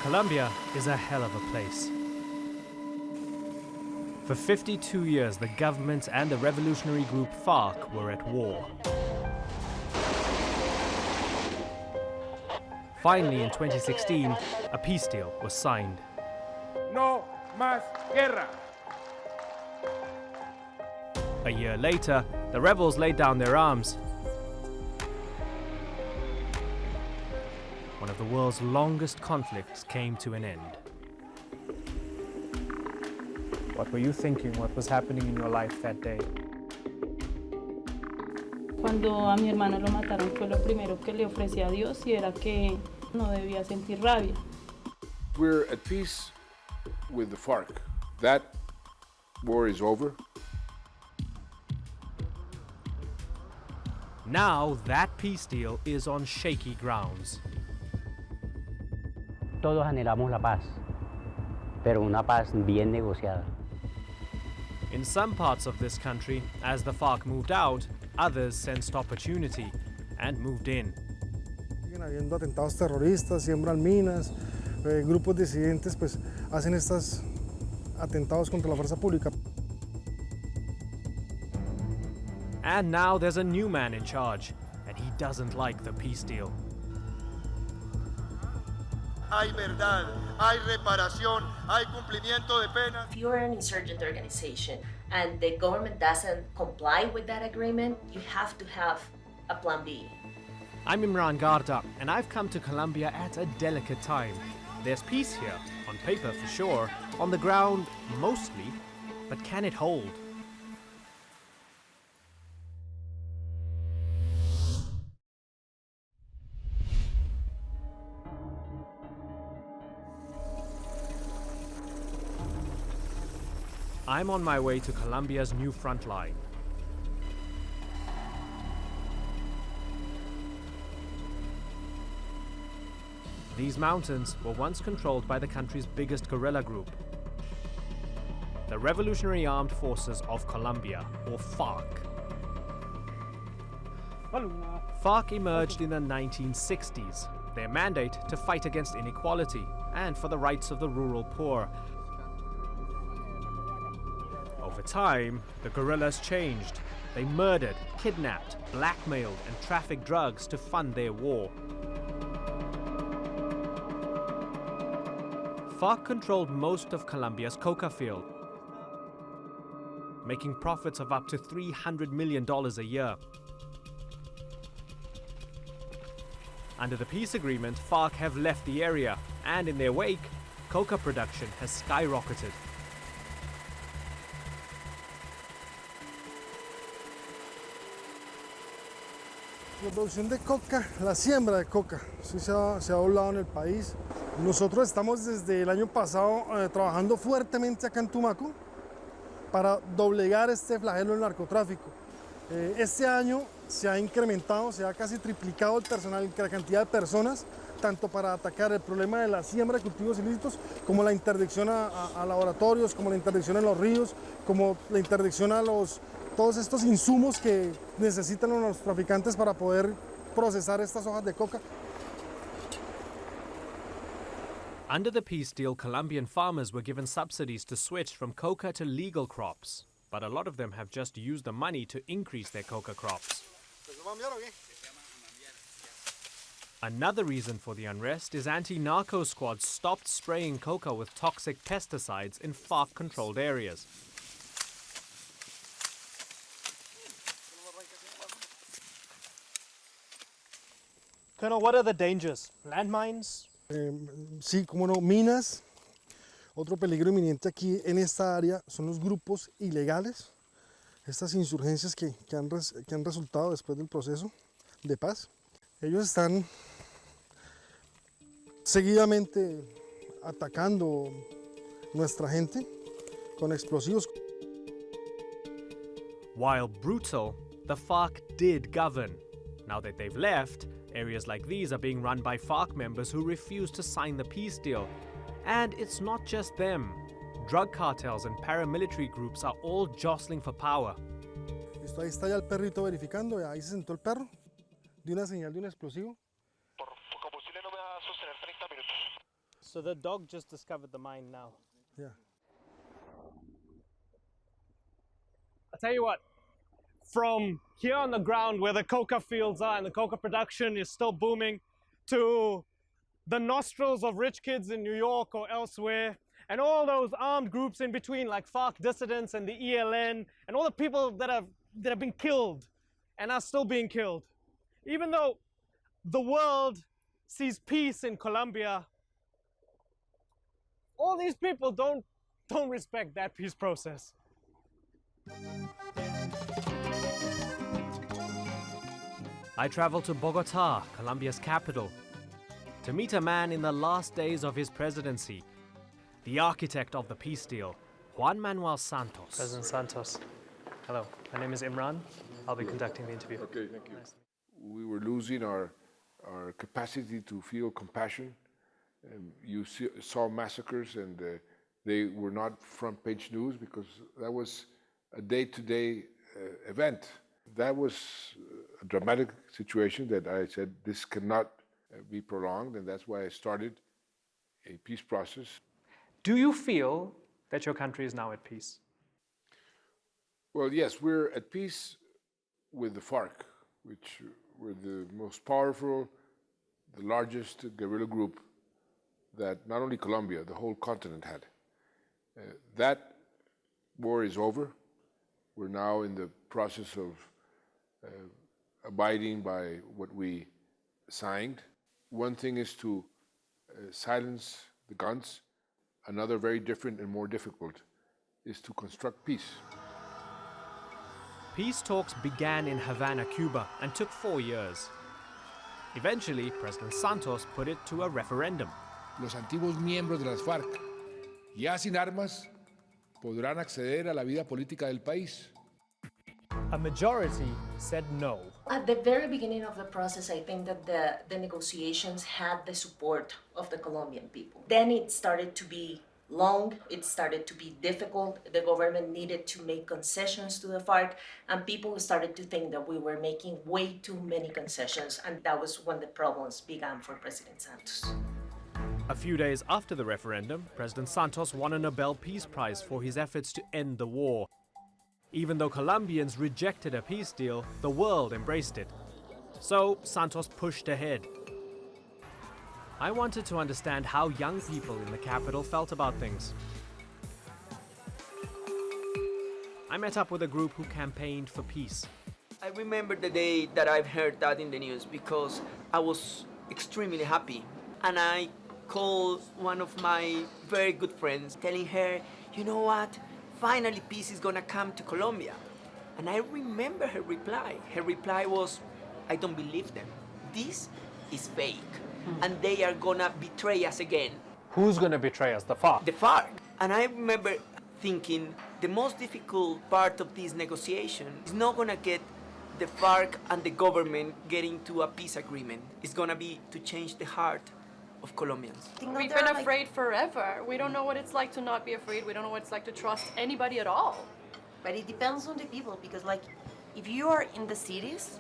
Colombia is a hell of a place. For 52 years, the government and the revolutionary group Farc were at war. Finally, in 2016, a peace deal was signed. No más guerra. A year later, the rebels laid down their arms. One of the world's longest conflicts came to an end. What were you thinking? What was happening in your life that day? Cuando a mi hermano lo mataron fue lo primero que le ofrecí a Dios y era que no debía sentir rabia. We're at peace with the Farc. That war is over. Now that peace deal is on shaky grounds. Todos anhelamos la paz, pero una paz bien negociada. In some parts of this country, as the Farc moved out, others sensed opportunity and moved in. Siguen habiendo atentados terroristas, siembran minas, grupos disidentes pues hacen estos atentados contra la fuerza pública. And now there's a new man in charge, and he doesn't like the peace deal. Hay verdad, hay reparación, hay cumplimiento de penas. If you're an insurgent organization and the government doesn't comply with that agreement, you have to have a plan B. I'm Imran Garda, and I've come to Colombia at a delicate time. There's peace here, on paper for sure, on the ground mostly, but can it hold? I'm on my way to Colombia's new front line. These mountains were once controlled by the country's biggest guerrilla group, the Revolutionary Armed Forces of Colombia, or FARC. FARC emerged in the 1960s, their mandate to fight against inequality and for the rights of the rural poor. Over time, the guerrillas changed. They murdered, kidnapped, blackmailed, and trafficked drugs to fund their war. FARC controlled most of Colombia's coca field, making profits of up to $300 million a year. Under the peace agreement, FARC have left the area, and in their wake, coca production has skyrocketed. La producción de coca, la siembra de coca, sí se ha doblado en el país. Nosotros estamos desde el año pasado trabajando fuertemente acá en Tumaco para doblegar este flagelo del narcotráfico. Este año se ha incrementado, se ha casi triplicado el personal, la cantidad de personas, tanto para atacar el problema de la siembra de cultivos ilícitos, como la interdicción a laboratorios, como la interdicción en los ríos, como la interdicción a todos estos insumos que necesitan los traficantes para poder procesar estas hojas de coca. Under the peace deal, Colombian farmers were given subsidies to switch from coca to legal crops, but a lot of them have just used the money to increase their coca crops. Another reason for the unrest is anti-narco squads stopped spraying coca with toxic pesticides in FARC-controlled areas. Colonel, what are the dangers? Landmines? Sí, como no, minas. Otro peligro inminente aquí en esta área son los grupos ilegales, estas insurgencias que han resultado después del proceso de paz. Ellos están seguidamente atacando nuestra gente con explosivos. While brutal, the FARC did govern. Now that they've left, areas like these are being run by FARC members who refuse to sign the peace deal. And it's not just them. Drug cartels and paramilitary groups are all jostling for power. Listo, ahí está ya el perrito verificando, ahí se sentó el perro, de una señal de un explosivo. Por combustible no me va a sostener 30 minutos. So the dog just discovered the mine now. Yeah. I'll tell you what, from here on the ground where the coca fields are and the coca production is still booming to the nostrils of rich kids in New York or elsewhere, and all those armed groups in between like Farc dissidents and the ELN and all the people that have been killed and are still being killed. Even though the world sees peace in Colombia, all these people don't respect that peace process. I traveled to Bogota, Colombia's capital, to meet a man in the last days of his presidency, the architect of the peace deal, Juan Manuel Santos. President Santos. Hello, my name is Imran. I'll be conducting the interview. Okay, thank you. We were losing our capacity to feel compassion. You saw massacres, and they were not front-page news because that was a day-to-day event. That was a dramatic situation that I said this cannot be prolonged, and that's why I started a peace process. Do you feel that your country is now at peace? Well, yes, we're at peace with the Farc, which were the most powerful, the largest guerrilla group that not only Colombia, the whole continent had. That war is over. We're now in the process of abiding by what we signed. One thing is to silence the guns. Another, very different and more difficult, is to construct peace. Peace talks began in Havana, Cuba, and took 4 years. Eventually, President Santos put it to a referendum. Los antiguos miembros de las FARC, ya sin armas, podrán acceder a la vida política del país. A majority said no. At the very beginning of the process, I think that the negotiations had the support of the Colombian people. Then it started to be long, it started to be difficult. The government needed to make concessions to the FARC, and people started to think that we were making way too many concessions, and that was when the problems began for President Santos. A few days after the referendum, President Santos won a Nobel Peace Prize for his efforts to end the war. Even though Colombians rejected a peace deal, the world embraced it. So Santos pushed ahead. I wanted to understand how young people in the capital felt about things. I met up with a group who campaigned for peace. I remember the day that I heard that in the news because I was extremely happy. And I called one of my very good friends, telling her, you know what? Finally, peace is gonna come to Colombia. And I remember her reply. Her reply was, I don't believe them. This is fake. And they are gonna betray us again. Who's gonna betray us? The FARC? The FARC. And I remember thinking, the most difficult part of this negotiation is not gonna get the FARC and the government getting to a peace agreement. It's gonna be to change the heart of Colombians. We've been afraid forever. We don't know what it's like to not be afraid. We don't know what it's like to trust anybody at all. But it depends on the people, because like if you are in the cities,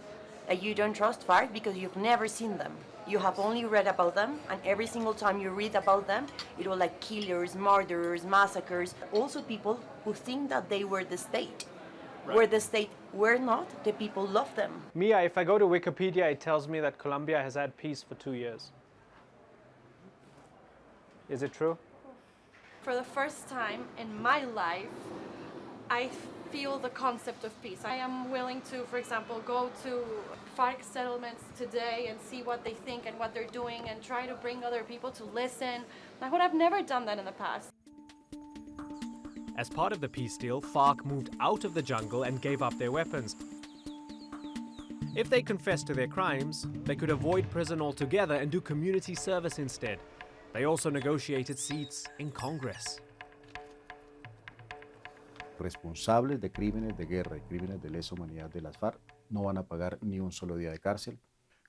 you don't trust FARC because you've never seen them. You have only read about them, and every single time you read about them, it was like killers, murderers, massacres. Also people who think that they were the state. Right. Where the state were not, the people love them. Mia, if I go to Wikipedia, it tells me that Colombia has had peace for 2 years. Is it true? For the first time in my life, I feel the concept of peace. I am willing to, for example, go to FARC settlements today and see what they think and what they're doing and try to bring other people to listen. I would have never done that in the past. As part of the peace deal, FARC moved out of the jungle and gave up their weapons. If they confessed to their crimes, they could avoid prison altogether and do community service instead. They also negotiated seats in Congress. Responsables de crímenes de guerra y crímenes de lesa humanidad de las FARC no van a pagar ni un solo día de cárcel.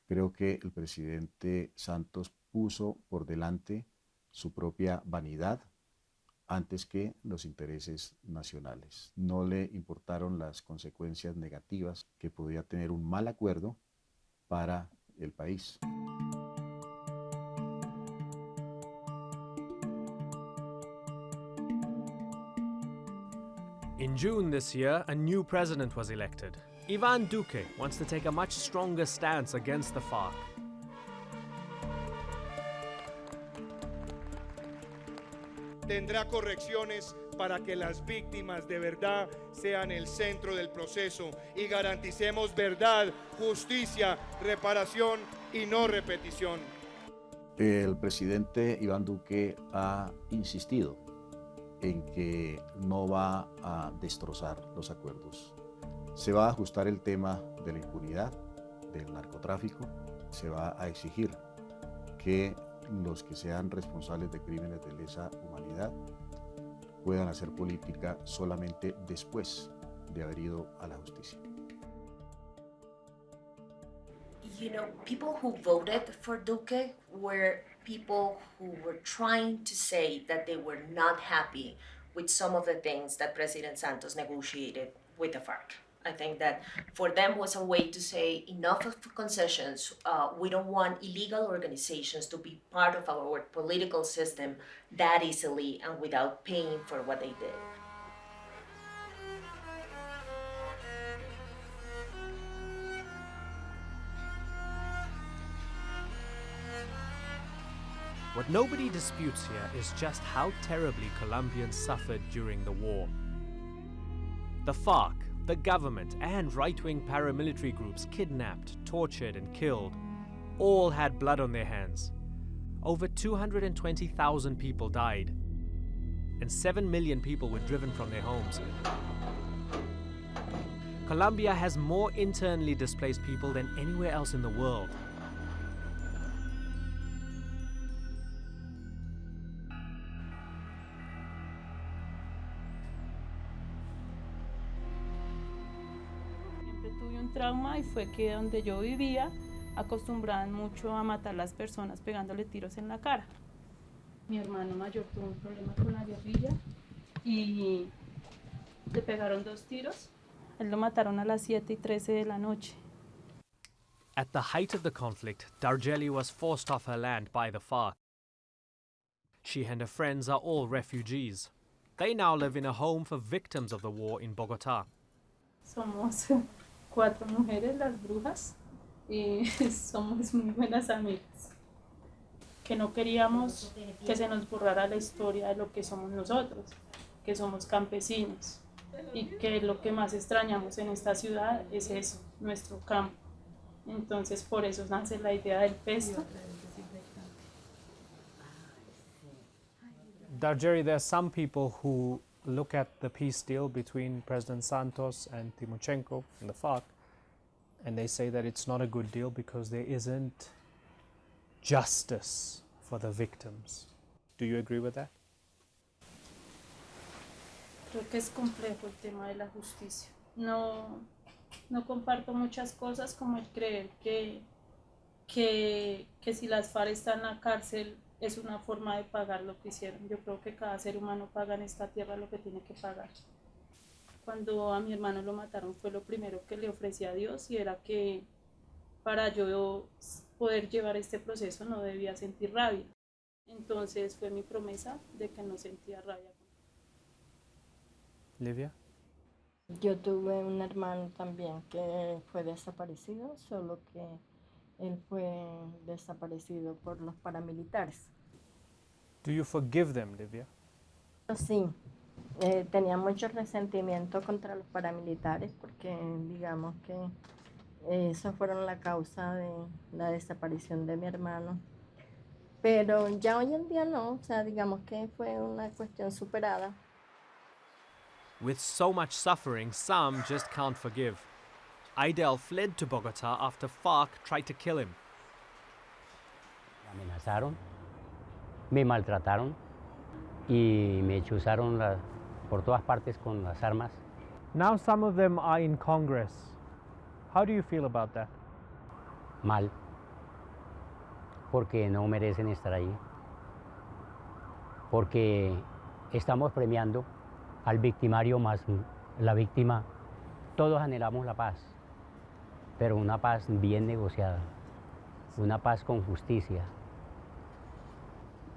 Creo que el presidente Santos puso por delante su propia vanidad antes que los intereses nacionales. No le importaron las consecuencias negativas que podía tener un mal acuerdo para el país. In June this year, a new president was elected. Ivan Duque wants to take a much stronger stance against the Farc. Tendrá correcciones para que las víctimas de verdad sean el centro del proceso y garanticemos verdad, justicia, reparación y no repetición. El presidente Iván Duque ha insistido en que no va a destrozar los acuerdos. Se va a ajustar el tema de la impunidad, del narcotráfico, se va a exigir que los que sean responsables de crímenes de lesa humanidad puedan hacer política solamente después de haber ido a la justicia. You know, people who voted for Duque were people who were trying to say that they were not happy with some of the things that President Santos negotiated with the Farc. I think that for them was a way to say enough of concessions. We don't want illegal organizations to be part of our political system that easily and without paying for what they did. What nobody disputes here is just how terribly Colombians suffered during the war. The Farc, the government, and right-wing paramilitary groups kidnapped, tortured, and killed all had blood on their hands. Over 220,000 people died, and 7 million people were driven from their homes. Colombia has more internally displaced people than anywhere else in the world. Tuve un trauma y fue que donde yo vivía acostumbraban mucho a matar a las personas pegándole tiros en la cara. Mi hermano mayor tuvo un problema con la guerrilla y le pegaron 2 tiros. Él lo mataron a las 7:13 de la noche. At the height of the conflict, Dargeli was forced off her land by the Farc. She and her friends are all refugees. They now live in a home for victims of the war in Bogotá. Somos 4 mujeres, las brujas, y somos muy buenas amigas. Que no queríamos que se nos borrara la historia de lo que somos nosotros, que somos campesinos, y que lo que más extrañamos en esta ciudad es eso, nuestro campo. Entonces por eso nace la idea del pesto. Dargeri, there are some people who look at the peace deal between President Santos and Timochenko and the Farc, and they say that it's not a good deal because there isn't justice for the victims. Do you agree with that? Creo que es complejo el tema de la justicia. No comparto muchas cosas como el creer que si las FARC están en la cárcel es una forma de pagar lo que hicieron. Yo creo que cada ser humano paga en esta tierra lo que tiene que pagar. Cuando a mi hermano lo mataron fue lo primero que le ofrecí a Dios, y era que para yo poder llevar este proceso no debía sentir rabia. Entonces fue mi promesa de que no sentía rabia. Livia? Yo tuve un hermano también que fue desaparecido, solo que él fue desaparecido por los paramilitares. Do you forgive them, Livia? Sí, tenía mucho resentimiento contra los paramilitares porque digamos que esos fueron la causa de la desaparición de mi hermano. Pero ya hoy en día no, o sea, digamos que fue una cuestión superada. With so much suffering, some just can't forgive. Aidel fled to Bogotá after Farc tried to kill him. Me amenazaron, me maltrataron y me chuzaron por todas partes con las armas. Now some of them are in Congress. How do you feel about that? Mal, porque no merecen estar ahí. Porque estamos premiando al victimario más la víctima. Todos anhelamos la paz, pero una paz bien negociada, una paz con justicia.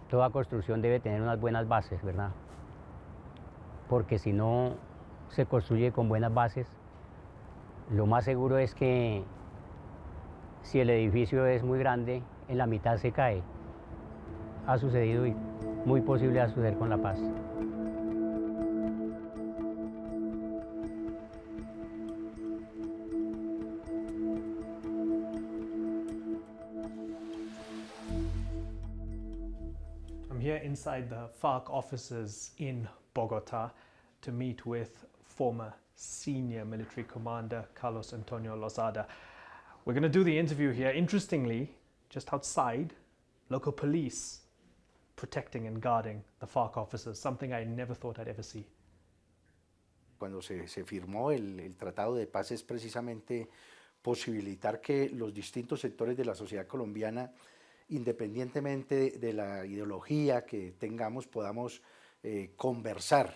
Toda construcción debe tener unas buenas bases, ¿verdad? Porque si no, se construye con buenas bases. Lo más seguro es que si el edificio es muy grande, en la mitad se cae. Ha sucedido y muy posible va a suceder con la paz. I'm here inside the Farc offices in Bogota to meet with former senior military commander Carlos Antonio Lozada. We're going to do the interview here. Interestingly, just outside, local police protecting and guarding the Farc offices, something I never thought I'd ever see. Cuando se firmó el Tratado de Paz es precisamente posibilitar que los distintos sectores de la sociedad colombiana, independientemente de la ideología que tengamos, podamos conversar,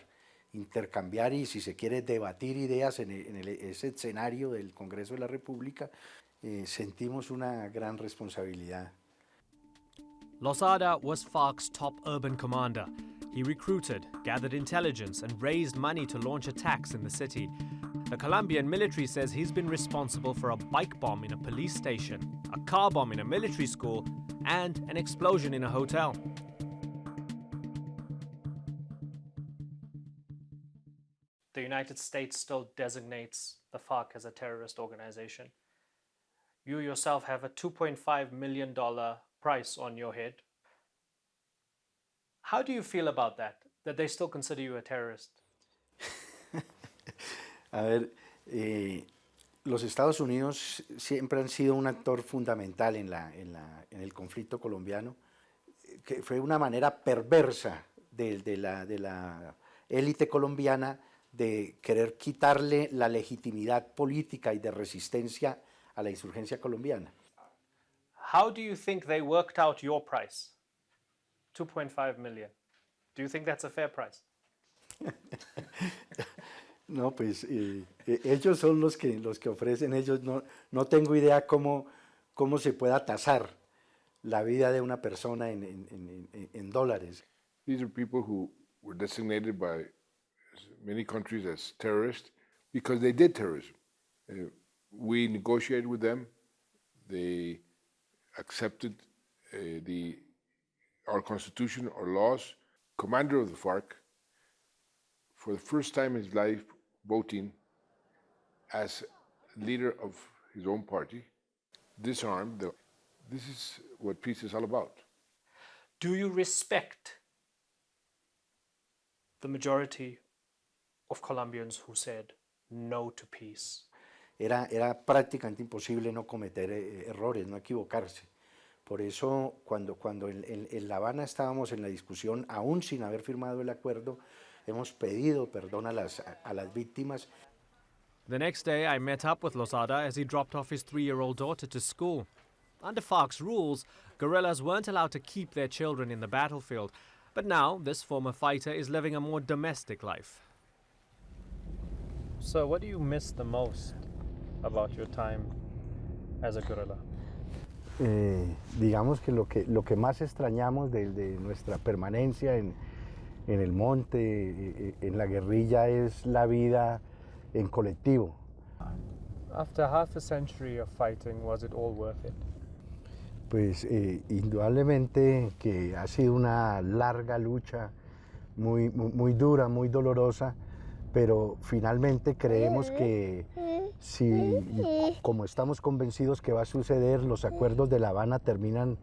intercambiar y, si se quiere, debatir ideas en ese escenario del Congreso de la República. Sentimos una gran responsabilidad. Lozada was Farc's top urban commander. He recruited, gathered intelligence, and raised money to launch attacks in the city. The Colombian military says he's been responsible for a bike bomb in a police station, a car bomb in a military school, and an explosion in a hotel. The United States still designates the Farc as a terrorist organization. You yourself have a $2.5 million price on your head. How do you feel about that they still consider you a terrorist? A ver, los Estados Unidos siempre han sido un actor fundamental en el conflicto colombiano, que fue una manera perversa de la élite colombiana de querer quitarle la legitimidad política y de resistencia a la insurgencia colombiana. How do you think they worked out your price? 2.5 million. Do you think that's a fair price? No, pues ellos son los que ofrecen, ellos no tengo idea cómo se pueda tasar la vida de una persona en dólares. These are people who were designated by many countries as terrorists because they did terrorism. We negotiated with them. They accepted our constitution, our laws. Commander of the Farc, for the first time in his life, voting as leader of his own party, disarmed. This is what peace is all about. Do you respect the majority of Colombians who said no to peace? Era prácticamente imposible no cometer errores, no equivocarse. Por eso, cuando en La Habana estábamos en la discusión, aún sin haber firmado el acuerdo, hemos pedido perdón a las víctimas. The next day, I met up with Lozada as he dropped off his 3-year-old daughter to school. Under Farc's rules, guerrillas weren't allowed to keep their children in the battlefield, but now this former fighter is living a more domestic life. So what do you miss the most about your time as a guerrilla? Digamos que lo que más extrañamos de nuestra permanencia en el monte, en la guerrilla, es la vida en colectivo. After half a century of fighting, was it all worth it? Pues indudablemente que ha sido una larga lucha, muy dura, muy dolorosa, pero finalmente creemos que como estamos convencidos que va a suceder, los acuerdos de La Habana terminan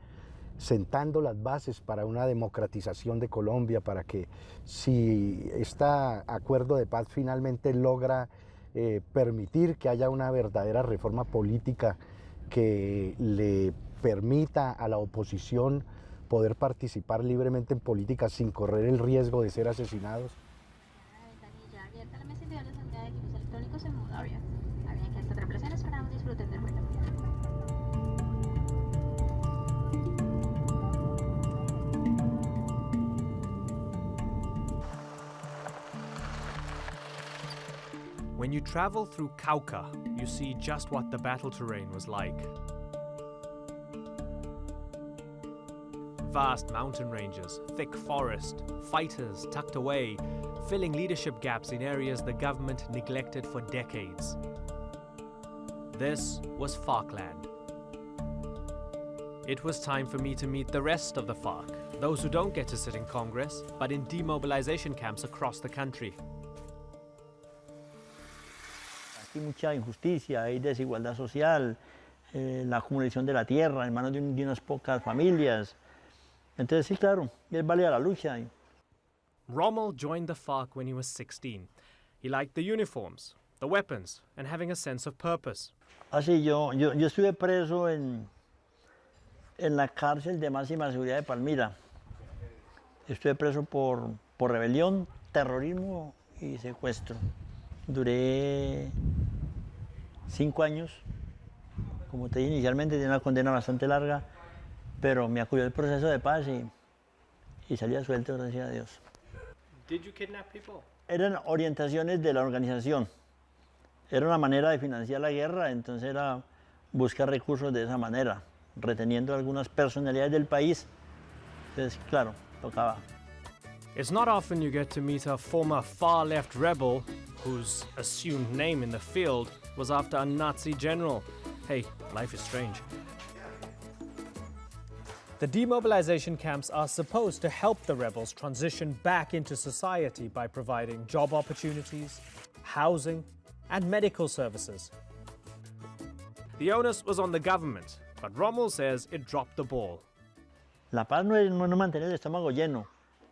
sentando las bases para una democratización de Colombia, para que si este acuerdo de paz finalmente logra permitir que haya una verdadera reforma política que le permita a la oposición poder participar libremente en política sin correr el riesgo de ser asesinados. When you travel through Cauca, you see just what the battle terrain was like. Vast mountain ranges, thick forest, fighters tucked away, filling leadership gaps in areas the government neglected for decades. This was Farc land. It was time for me to meet the rest of the Farc, those who don't get to sit in Congress, but in demobilization camps across the country. Hay mucha injusticia, hay desigualdad social, la acumulación de la tierra en manos de unas pocas familias. Entonces, sí, claro, él valía la lucha. Rommel joined the Farc when he was 16. He liked the uniforms, the weapons, and having a sense of purpose. Así, yo estuve preso en la cárcel de máxima seguridad de Palmira. Estuve preso por rebelión, terrorismo y secuestro. Duré 5 años. Como te dije inicialmente, tenía una condena bastante larga, pero me acudió el proceso de paz y salí suelto, gracias a Dios. Did you kidnap people? Eran orientaciones de la organización. Era una manera de financiar la guerra, entonces era buscar recursos de esa manera, reteniendo algunas personalidades del país. Entonces, claro, tocaba. It's not often you get to meet a former far-left rebel whose assumed name in the field was after a Nazi general. Hey, life is strange. The demobilization camps are supposed to help the rebels transition back into society by providing job opportunities, housing, and medical services. The onus was on the government, but Rommel says it dropped the ball. La paz no es mantener el estómago lleno.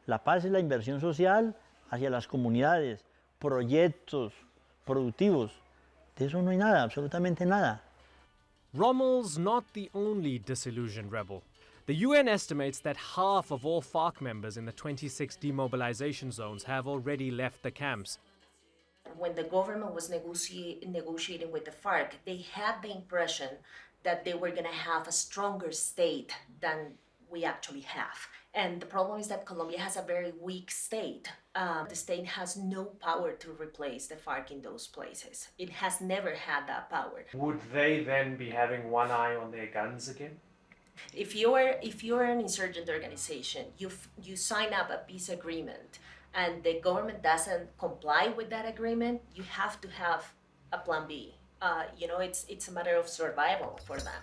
La paz es la inversión social hacia las comunidades, proyectos productivos. De eso no hay nada, absolutamente nada. Rommel's not the only disillusioned rebel. The UN estimates that half of all Farc members in the 26 demobilization zones have already left the camps. When the government was negotiating with the Farc, they had the impression that they were going to have a stronger state than we actually have. And the problem is that Colombia has a very weak state. The state has no power to replace the Farc in those places. It has never had that power. Would they then be having one eye on their guns again? If you're an insurgent organization, you sign up a peace agreement, and the government doesn't comply with that agreement, you have to have a plan B. It's a matter of survival for them.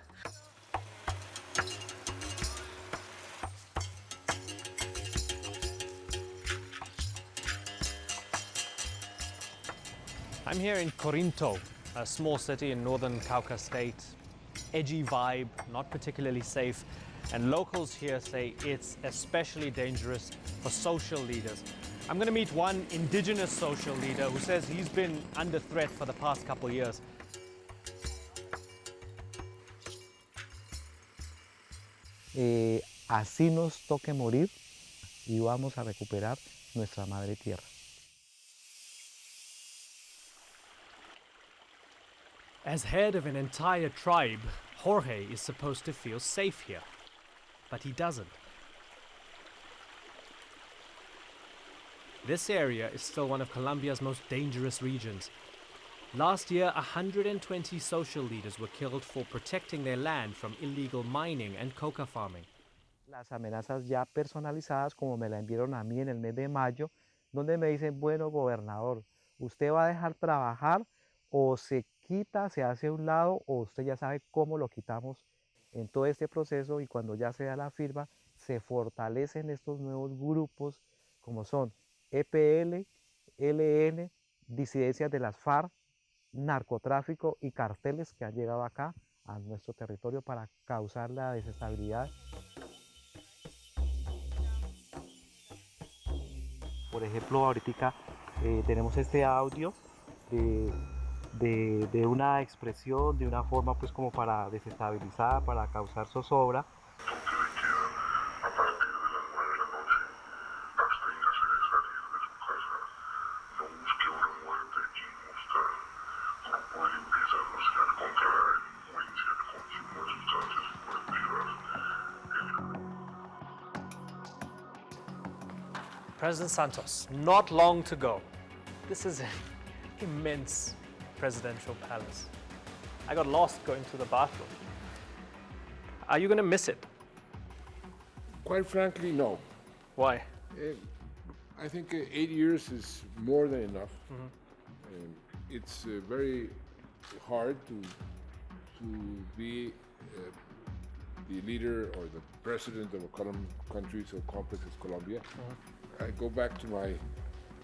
I'm here in Corinto, a small city in northern Cauca state. Edgy vibe, not particularly safe, and locals here say it's especially dangerous for social leaders. I'm going to meet one indigenous social leader who says he's been under threat for the past couple years. Así nos toque morir y vamos a recuperar nuestra madre tierra. As head of an entire tribe, Jorge is supposed to feel safe here, but he doesn't. This area is still one of Colombia's most dangerous regions. Last year, 120 social leaders were killed for protecting their land from illegal mining and coca farming. Las amenazas ya personalizadas, como me la enviaron a mí en el mes de mayo, donde me dicen, bueno, gobernador, usted va a dejar trabajar o se quita, se hace a un lado, o usted ya sabe cómo lo quitamos en todo este proceso, y cuando ya se da la firma, se fortalecen estos nuevos grupos como son EPL, LN, disidencias de las FARC, narcotráfico y carteles que han llegado acá a nuestro territorio para causar la desestabilidad. Por ejemplo, ahorita tenemos este audio de una expresión, de una forma pues como para desestabilizar, para causar zozobra. President Santos, not long to go. This is an immense presidential palace. I got lost going to the bathroom. Are you going to miss it? Quite frankly, no. Why? I think 8 years is more than enough. It's very hard to be the leader or the president of a country so complex as Colombia. I go back to my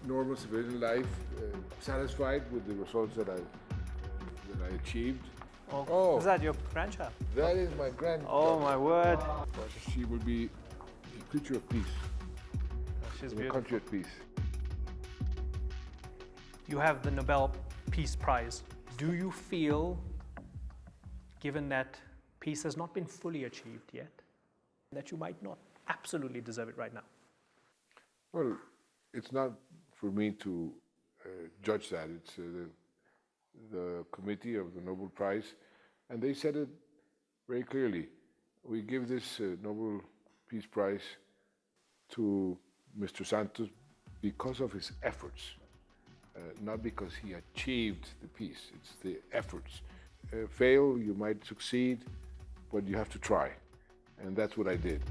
normal civilian life, satisfied with the results that I achieved. Oh, is that your grandchild? That is my granddaughter. Oh my word! She will be a creature of peace. She's in beautiful. a country at peace. You have the Nobel Peace Prize. Do you feel, given that peace has not been fully achieved yet, that you might not absolutely deserve it right now? Well, it's not for me to judge that. It's the committee of the Nobel Prize, and they said it very clearly. We give this Nobel Peace Prize to Mr. Santos because of his efforts, not because he achieved the peace. It's the efforts. Fail, you might succeed, but you have to try, and that's what I did.